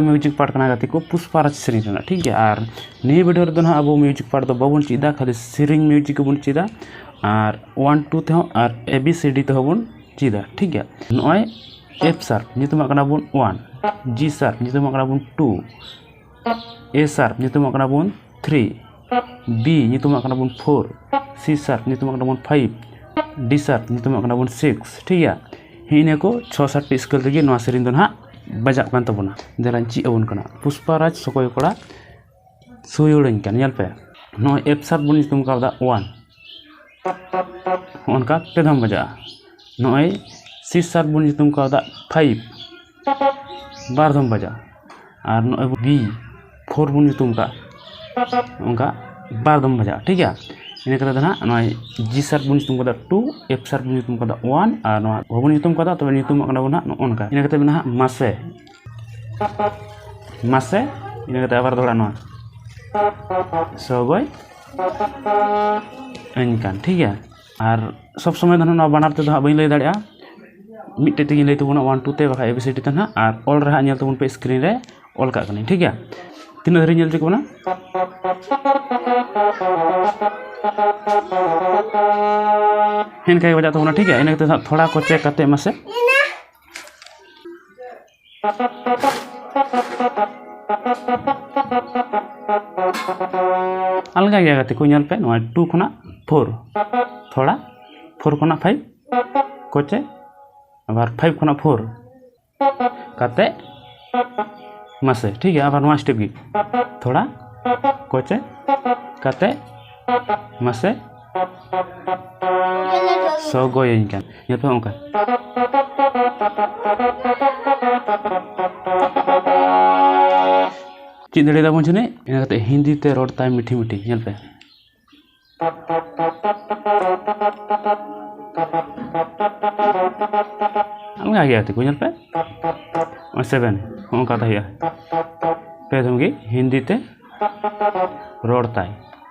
Music part गाती को पुष्पाराज सेरी ठीक है। और नहीं वीडियो रे अब म्यूजिक पार्ट तो बाबन चीदा खाली सेरिंग म्यूजिक बन चीदा और 1 2 ते और ABCD ते बन चीदा ठीक है। नॉय F शार्प नितुम करना बन 1 G शार्प नितुम करना बन 2 A शार्प नितुम करना बन 3 B नितुम करना बन 4 C शार्प नितुम करना बन 5 D शार्प नितुम करना बन 6 ठीक है। हिने को 6-7 स्केल रे नवा सेरिंग दो ना बजाक कान तबना देलान ची अबन कना पुष्पाराज सकोय कोड़ा सुयुड़न कान नेल पे नो F शार्प बन तुम का 1 उनका पेदम बजा नो C शार्प बन तुम का 5 बारदम बजा और नो B 4 बन तुम का उनका बारदम बजा ठीक है। इने कता ना नो G शार्प बन तुम का 2 F शार्प बन तुम का 1 और नो बन तुम का तो तुम का ना उनका इने कता ना मासे मासे इने कता आबार दोड़ा नो सगोय इनकान ठीक है। और सब समय धन बानार ते बई लई दाड़िया मिट्टे तेगी लई तबना 1 2 ते बखा ABCD ते ना और ऑल रहा नेल तबन पे स्क्रीन रे ऑल का कनी ठीक है। तीन धरी नेल चुकना हिनका बजा तबना ठीक है। इने कते थोड़ा को चेक करते मसे अलग गया गति को नेल पे 2 खुना 4 थोड़ा 4 खुना 5 कोचे आबार 5 खुना 4 काते मसे ठीक है। आबार नवा स्टेप की थोड़ा कोचे काते मसे सो गोय इनकान नेल पे उनका चीज दड़े दा बंचने इना कते हिंदी ते रोड ताय मिठी मिठी नेल पे हम आ गया थे को नेल पे 7 उनका ताया पे धमगी हिंदी ते रोड ताय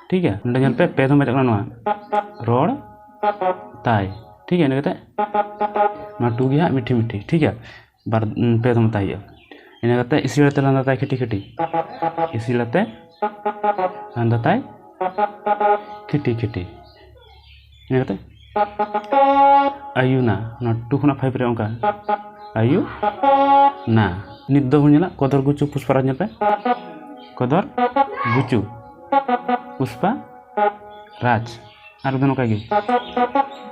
ठीक है। नेल पे धम बजा ना रोड ताय ठीक है। इना कते ना टू गया मिठी मिठी ठीक है। बार पे धम ताया इना कते इसीलते लांदा ताय खिटी खिटी इसीलते लांदा ताय खिटी खिटी इना कते आयु ना 2 खुना 5 रे उनका आयु ना नित दो नेला कदर गुचु पुष्पाराज नेल पे कदर गुचु पुष्पा राज और दोनों का गे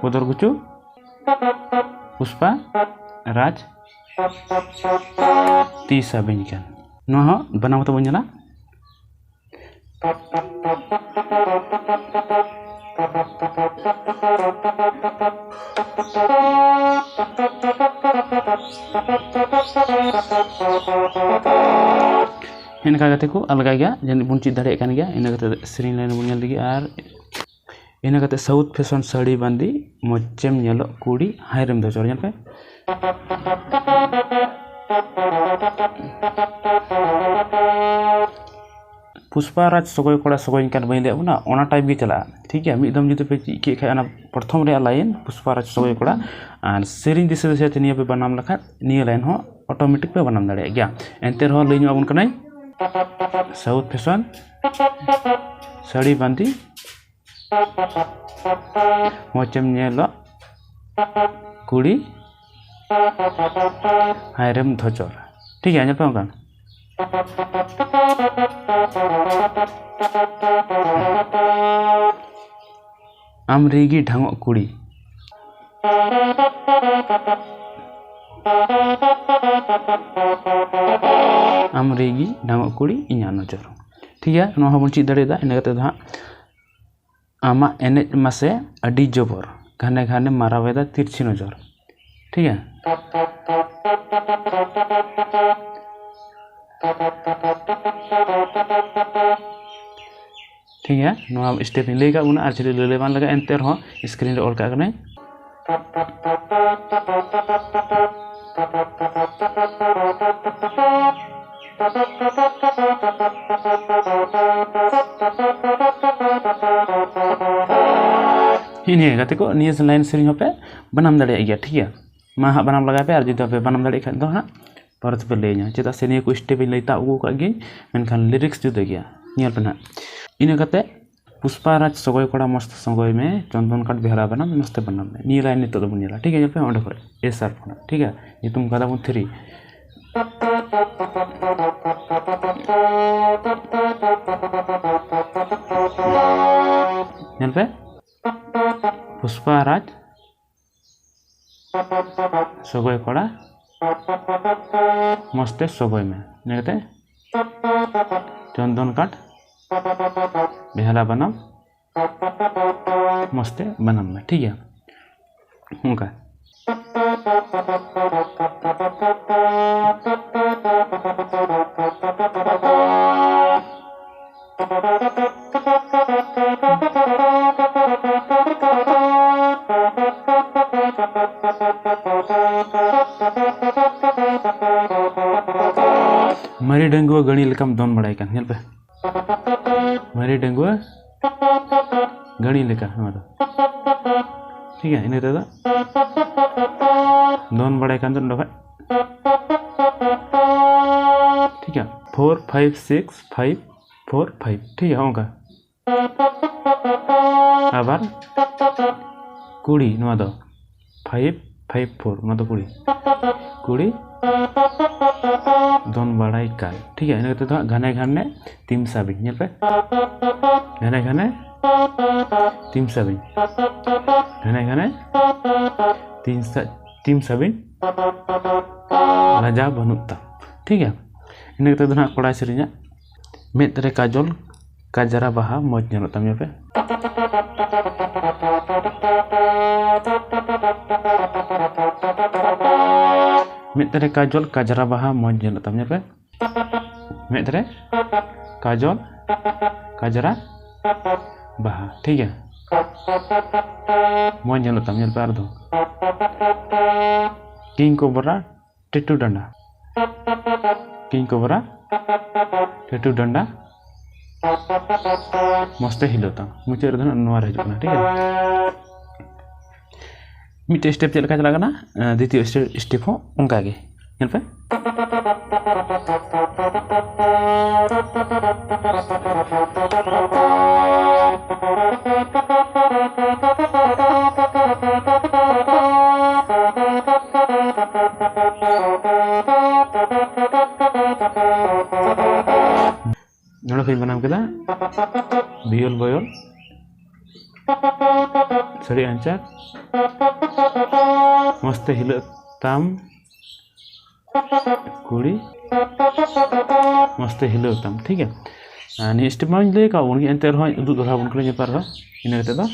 कदर गुचु पुष्पा राज तीसा बेंजन नो बनाव तो बनेला इनका गते को अलग गया जन बुन चीज दाड़े कान गया इना गते सेरिंग लाइन बुन नेल लगी और इना गते साउथ फैशन साड़ी बांदी मोचेम नेलो कुड़ी हायरम दो चोर नेल पे पुष्पाराज सगोय कोड़ा सगोय कान बई ले ना ओना टाइप गे चला ठीक है। मिदम जुते पे के खाना प्रथम रे लाइन पुष्पाराज सगोय कोड़ा और सेरिंग दिसे दिसे ते निया पे बनाम लखा निया लाइन हो ऑटोमेटिक पे बनाम दाड़े गया एंतेर हो लई अबन कनाय साउथ फैशन साड़ी बांदी मोचेम नेलो कुड़ी हायरम धोचर ठीक है। नेल पे उनका आमरेगी ढांगो कुड़ी आमरेगी ढांगो कुड़ी इना नजर ठीक है। नो हबन चीज दड़े दा इना कते दा आमा एनेज मासे अडी जबर घाने घाने मारावेदा तिरछी नजर ठीक है। ठीक है नो स्टेप लेगा उना आर चले ले बान लगा एंटर हो स्क्रीन रे ऑल का कने ini kata ko niya lain sering apa banam dari aja ठीक है मा हाँ banam लगा पे और जितना पे banam dari kan तो हाँ परत पे ले nya चेता seni ko step in leita ugu ka gi menkan lyrics juda gya nial pe na ini kata Pushparaj सगोय कोड़ा मस्त सगोय में चंदन काट बेहरा बनाम मस्त बनाम नी लाइन नितो दो बुनिला ठीक है जब पे ऑर्डर करे ए सर फोन ठीक है ये तुम कदा बुन 3 यहाँ पे पुष्पाराज सगोय कोड़ा मस्त सगोय में कहते चंदन काट बेहरा बनाम मस्ते बनाम में ठीक है उनका मरी डंगुआ गणी लेकम दोन बड़ाई का पे मरी डंगुआ गणी लेका ठीक है इन्हें तो दोन बड़ाई का दोन ठीक है 4 5 6 5 4 5 ठीक है होगा आबार कुड़ी नवा दो 5 5 4 नवा दो कुड़ी दोन बड़ाई का ठीक है इन्हें तो घने घने तीन साबिन यहाँ पे घने घने तीन साबिन घने घने तीन साबिन राजा बनुता ठीक है इन्हें तो ना कोड़ा सेरिया में तेरे काजल काजरा बाहा मौज नलता यहाँ पे में तेरे काजल काजरा बाहा मौज नलता यहाँ पे में तेरे काजल काजरा बाहा ठीक है मौज नलता यहाँ पे अर्धो किंग कोबरा टेटू डंडा किंग कोबरा टेटू डंडा मस्त हिलोता मुझे रधन नवार है ठीक है मिट्टे स्टेप चल का चला ना द्वितीय स्टेप हो उनका आगे यहाँ पे नोड़ा फिर बनाम के बियल बयल सड़ी अंचार मस्त हिल ताम कुड़ी मस्त हिल ताम ठीक है नि स्टेप मा ले का उन एंटर हो उदु दोरा बन को पार हो इना कते दो